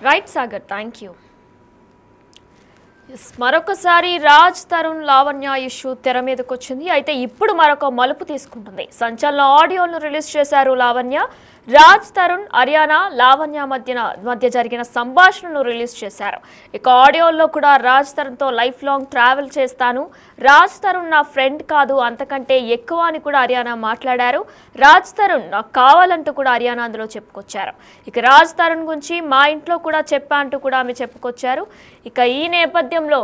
Right Sagar, thank you. మరొకసారి Raj Tarun Lavanya issue తెర మీదకి వచ్చింది. అయితే ఇప్పుడు మరొక మలుపు తీసుకుంటుంది. సంచలన ఆడియోను రిలీజ్ చేశారు లావణ్య. రాజ్ తరుణ్, అరియానా, లావణ్య మధ్య జరిగిన సంభాషణను రిలీజ్ చేశారు. ఇక ఆడియోలో కూడా రాజ్ తరుణ్తో లైఫ్ లాంగ్ ట్రావెల్ చేస్తాను, రాజ్ తరుణ్ నా ఫ్రెండ్ కాదు, అంతకంటే ఎక్కువ అని కూడా అరియానా మాట్లాడారు. రాజ్ తరుణ్ నాకు కావాలంటూ కూడా అరియానా అందులో చెప్పుకొచ్చారు. ఇక రాజ్ తరుణ్ గురించి మా ఇంట్లో కూడా చెప్పా అంటూ కూడా ఆమె చెప్పుకొచ్చారు. ఇక ఈ నేపథ్యంలో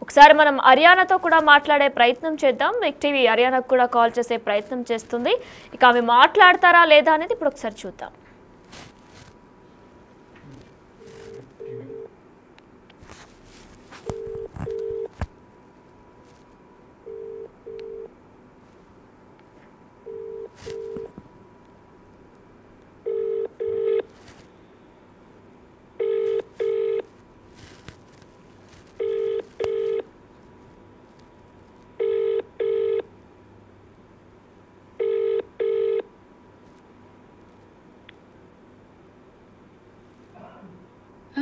ఒకసారి మనం అరియానాతో కూడా మాట్లాడే ప్రయత్నం చేద్దాం. బిగ్ టీవీ అరియానాకు కూడా కాల్ చేసే ప్రయత్నం చేస్తుంది. ఇక ఆమె మాట్లాడతారా లేదా అనేది ఇప్పుడు ఒకసారి చూద్దాం.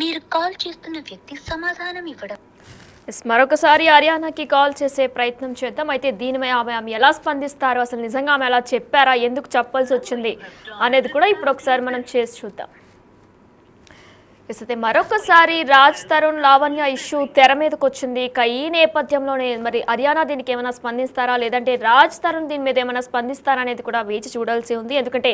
మీరు కాల్ చేస్తున్న వ్యక్తి సమాధానం ఇవ్వడం. మరొకసారి అరియానాకి కాల్ చేసే ప్రయత్నం చేద్దాం. అయితే దీనిపై ఆమె ఎలా స్పందిస్తారు, అసలు నిజంగా ఆమె అలా చెప్పారా, ఎందుకు చెప్పాల్సి వచ్చింది అనేది కూడా ఇప్పుడు ఒకసారి మనం చేసి చూద్దాం. అయితే మరొకసారి రాజ్ తరుణ్ లావణ్య ఇష్యూ తెర మీదకి వచ్చింది. ఇక ఈ నేపథ్యంలోనే మరి అరియానా దీనికి ఏమైనా స్పందిస్తారా, లేదంటే రాజ్ తరుణ్ దీని మీద ఏమైనా స్పందిస్తారా అనేది కూడా వేచి చూడాల్సి ఉంది. ఎందుకంటే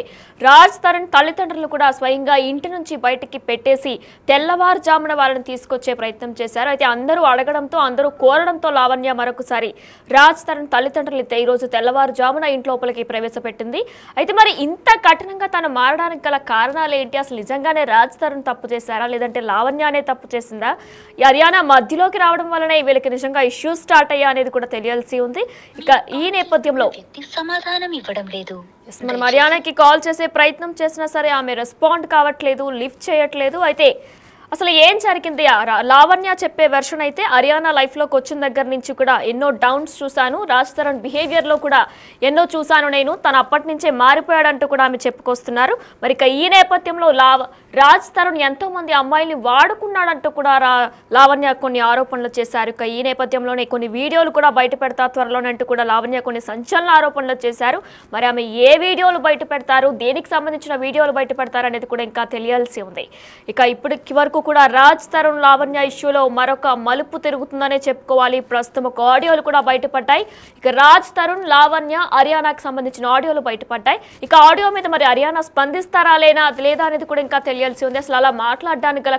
రాజ్ తరుణ్ తల్లిదండ్రులు కూడా స్వయంగా ఇంటి నుంచి బయటికి పెట్టేసి తెల్లవారుజామున వాళ్ళని తీసుకొచ్చే ప్రయత్నం చేశారు. అయితే అందరూ అడగడంతో, అందరూ కోరడంతో లావణ్య మరొకసారి రాజ్ తరుణ్ తల్లిదండ్రులు ఈరోజు తెల్లవారుజామున ఇంట్లోపలికి ప్రవేశపెట్టింది. అయితే మరి ఇంత కఠినంగా తను మారడానికి గల కారణాలు ఏంటి, అసలు నిజంగానే రాజ్ తరుణ్ తప్పు చేశారా, లేదంటే లావణ్యనే తప్పు చేసిందా, అరియానా మధ్యలోకి రావడం వల్లనే వీళ్ళకి నిజంగా ఇష్యూ స్టార్ట్ అయ్యా అనేది కూడా తెలియాల్సి ఉంది. ఇక ఈ నేపథ్యంలో సమాధానం ఇవ్వడం లేదు. మనం అరియానాకి కాల్ చేసే ప్రయత్నం చేసినా సరే ఆమె రెస్పాండ్ కావట్లేదు, లిఫ్ట్ చేయట్లేదు. అయితే అసలు ఏం జరిగింది? లావణ్య చెప్పే వెర్షన్ అయితే అరియానా లైఫ్లోకి వచ్చిన దగ్గర నుంచి కూడా ఎన్నో డౌన్స్ చూశాను, రాజ్ తరుణ్ బిహేవియర్లో కూడా ఎన్నో చూశాను నేను, తను అప్పటి నుంచే మారిపోయాడంటూ కూడా ఆమె చెప్పుకొస్తున్నారు. మరి ఇక ఈ నేపథ్యంలో రాజ్ తరుణ్ ఎంతోమంది అమ్మాయిల్ని వాడుకున్నాడంటూ కూడా లావణ్య కొన్ని ఆరోపణలు చేశారు. ఇక ఈ నేపథ్యంలోనే కొన్ని వీడియోలు కూడా బయట పెడతా త్వరలోనంటూ కూడా లావణ్య కొన్ని సంచలన ఆరోపణలు చేశారు. మరి ఆమె ఏ వీడియోలు బయట పెడతారు, దేనికి సంబంధించిన వీడియోలు బయట పెడతారు అనేది కూడా ఇంకా తెలియాల్సి ఉంది. ఇక ఇప్పటికి వరకు కూడా రాజ్ తరుణ్ లావణ్య ఇష్యూలో మరొక మలుపు తిరుగుతుందనే చెప్పుకోవాలి. ప్రస్తుతం ఒక ఆడియోలు కూడా బయటపడ్డాయి. ఇక రాజ్ తరుణ్, లావణ్య, అరియానాకు సంబంధించిన ఆడియోలు బయటపడ్డాయి. ఇక ఆడియో మీద మరి అరియానా స్పందిస్తారా లేదా అనేది కూడా ఇంకా తెలియాల్సి ఉంది. అసలు అలా మాట్లాడడానికి గల